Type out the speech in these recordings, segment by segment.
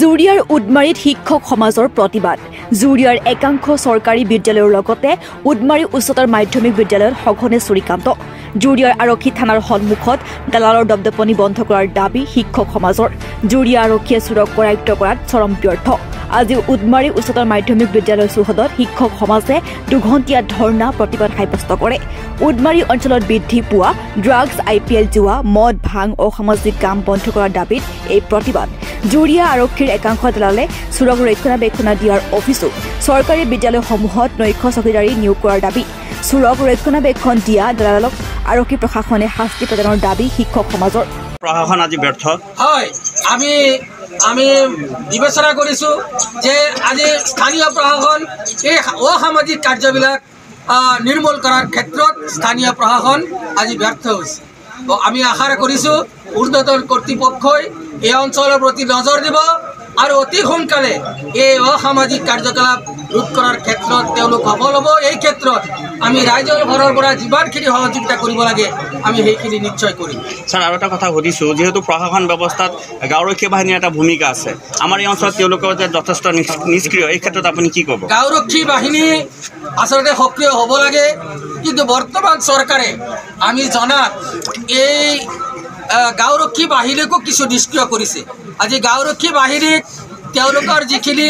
জুৰিয়াৰ উডমাৰীত শিক্ষক সমাজৰ প্ৰতিবাদ। জুৰিয়াৰ একাংশ চৰকাৰী বিদ্যালয়ৰ লগতে উডমাৰী উচ্চতৰ মাধ্যমিক বিদ্যালয়ত সঘনে চুৰিকাণ্ড। জুৰিয়াৰ আৰক্ষী থানাৰ সন্মুখত দালালৰ দপদপনি বন্ধ কৰাৰ দাবী শিক্ষক সমাজৰ। জুৰিয়া আৰক্ষীয়ে চোৰক কৰায়ত্ব কৰাত চৰম ব্যৰ্থ। আজি উডমাৰী উচ্চতৰ মাধ্যমিক বিদ্যালয় চৌহদত শিক্ষক সমাজে দুঘণ্টীয়া ধৰ্ণা প্ৰতিবাদ সাব্যস্ত কৰে। উডমাৰী অঞ্চলত বৃদ্ধি পোৱা ড্ৰাগছ, IPL জুৱা, মদ, ভাং, অসামাজিক কাম বন্ধ কৰাৰ দাবীত এই প্ৰতিবাদ। জুৰিয়া আৰক্ষীৰ একাংশ দালালে চোৰক ৰক্ষণাবেক্ষণ দিয়াৰ অভিযোগ। চৰকাৰী বিদ্যালয়সমূহত নৈশ চকীদাৰী নিয়োগ কৰাৰ দাবী। চোৰক ৰক্ষণাবেক্ষণ দিয়া দালালক আৰক্ষী প্ৰশাসনে শাস্তি প্ৰদানৰ দাবী শিক্ষক সমাজৰ। প্ৰশাসন আজি ব্যৰ্থ হয়। আমি বিবেচনা কৰিছোঁ যে আজি স্থানীয় প্ৰশাসন এই অসামাজিক কাৰ্যবিলাক নিৰ্মূল কৰাৰ ক্ষেত্ৰত স্থানীয় প্ৰশাসন আজি ব্যৰ্থ হৈছে। আমি আশা কৰিছোঁ ঊৰ্ধ্বতন কৰ্তৃপক্ষই এই অঞ্চলৰ প্ৰতি নজৰ দিব আৰু অতি সোনকালে এই অসামাজিক কাৰ্যকলাপ ৰোধ কৰাৰ ক্ষেত্ৰত তেওঁলোক সফল হ'ব। এই ক্ষেত্ৰত আমি ৰাইজৰ ঘৰৰ পৰা যিমানখিনি সহযোগিতা কৰিব লাগে আমি সেইখিনি নিশ্চয় কৰিম। ছাৰ, আৰু এটা কথা সুধিছোঁ, যিহেতু প্ৰশাসন ব্যৱস্থাত গাঁওৰক্ষী বাহিনীৰ এটা ভূমিকা আছে, আমাৰ এই অঞ্চলত তেওঁলোকৰ যে যথেষ্ট নিষ্ক্ৰিয়, এই ক্ষেত্ৰত আপুনি কি ক'ব? গাঁওৰক্ষী বাহিনী আচলতে সক্ৰিয় হ'ব লাগে, কিন্তু বৰ্তমান চৰকাৰে আমি জনাত এই গাঁওৰক্ষী বাহিনীকো কিছু নিষ্ক্ৰিয় কৰিছে। আজি গাঁওৰক্ষী বাহিনীক তেওঁলোকৰ যিখিনি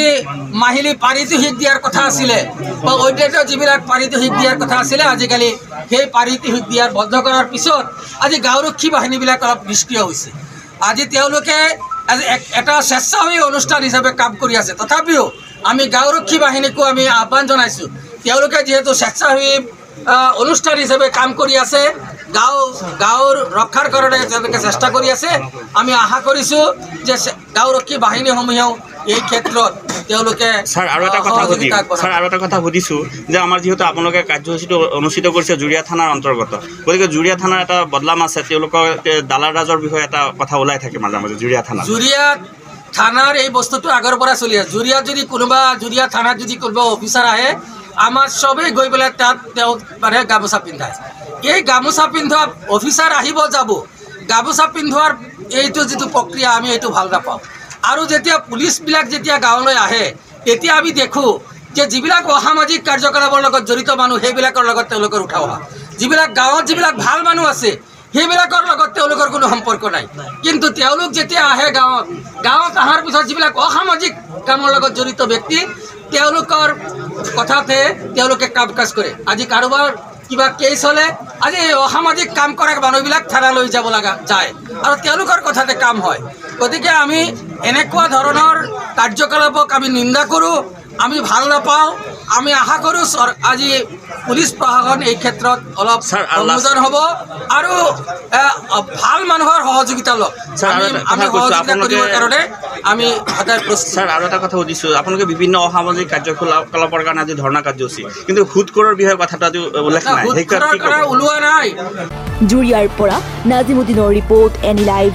মাহিলী পাৰিতোষিক দিয়াৰ কথা আছিলে বা অন্যান্য যিবিলাক পাৰিতোষিক দিয়াৰ কথা আছিলে, আজিকালি সেই পাৰিতোষিক দিয়াৰ বন্ধ কৰাৰ পিছত আজি গাঁওৰক্ষী বাহিনীবিলাক অলপ নিষ্ক্ৰিয় হৈছে। আজি তেওঁলোকে এটা স্বেচ্ছাসেৱী অনুষ্ঠান হিচাপে কাম কৰি আছে। তথাপিও আমি গাঁওৰক্ষী বাহিনীকো আমি আহ্বান জনাইছোঁ, তেওঁলোকে যিহেতু স্বেচ্ছাসেৱী অনুষ্ঠান হিচাপে কাম কৰি আছে, গাঁৱৰ ৰক্ষাৰ কাৰণে তেওঁলোকে চেষ্টা কৰি আছে। আমি আশা কৰিছোঁ যে গাঁওৰক্ষী বাহিনীসমূহেও এই ক্ষেত্ৰত তেওঁলোকে আৰু এটা কথা সুধিছোঁ যে আমাৰ যিহেতু আপোনালোকে কাৰ্যসূচীটো অনুষ্ঠিত কৰিছে জুৰিয়া থানাৰ অন্তৰ্গত, গতিকে জুৰিয়া থানাৰ এটা বদনাম আছে, তেওঁলোকৰ দালাল ৰাজৰ বিষয়ে এটা কথা ওলাই থাকে মাজে মাজে। জুৰিয়া থানাৰ এই বস্তুটো আগৰ পৰা চলি আছে। জুৰিয়া থানাত যদি কোনোবা অফিচাৰ আহে, আমাৰ চবেই গৈ পেলাই তাত তেওঁ মানে গামোচা পিন্ধায়। এই গামোচা পিন্ধোৱা অফিচাৰ আহিব যাব, গামোচা পিন্ধোৱাৰ এইটো যিটো প্ৰক্ৰিয়া আমি এইটো ভাল নাপাওঁ। আৰু যেতিয়া পুলিচবিলাক যেতিয়া গাঁৱলৈ আহে, তেতিয়া আমি দেখোঁ যে যিবিলাক অসামাজিক কাৰ্যকলাপৰ লগত জড়িত মানুহ সেইবিলাকৰ লগত তেওঁলোকৰ উঠা অহা, যিবিলাক গাঁৱত যিবিলাক ভাল মানুহ আছে সেইবিলাকৰ লগত তেওঁলোকৰ কোনো সম্পৰ্ক নাই। কিন্তু তেওঁলোক যেতিয়া আহে গাঁৱত অহাৰ পিছত যিবিলাক অসামাজিক কামৰ লগত জড়িত ব্যক্তি, তেওঁলোকৰ কথাতে তেওঁলোকে কাম কাজ কৰে। আজি কাৰোবাৰ কিবা কেছ হ'লে আজি অসামাজিক কাম কৰা মানুহবিলাক থানালৈ যাব লগা যায় আৰু তেওঁলোকৰ কথাতে কাম হয়। গতিকে আমি এনেকুৱা ধৰণৰ কাৰ্যকলাপক আমি নিন্দা কৰোঁ, আমি ভাল নাপাওঁ। আমি আশা কৰোঁ আজি পুলিচ প্ৰশাসন এই ক্ষেত্ৰত অলপ অনুমোদন হ'ব আৰু ভাল মানুহৰ সহযোগিতা লওক। আমি সহযোগিতা কৰিবৰ কাৰণে আমি সদায় প্ৰস্তুত। ছাৰ, আৰু এটা কথা সুধিছোঁ, আপোনালোকে বিভিন্ন অসামাজিক কাৰ্যকলাপৰ কাৰণে আজি ধৰ্ণা কাৰ্যসূচী, কিন্তু সুদখোৰৰ বিষয়ে কথাটো আজি উল্লেখ নাই, ওলোৱা নাই। জুৰিয়াৰ পৰা নাজিমুদ্দিনৰ ৰিপৰ্ট, এনি লাইভ।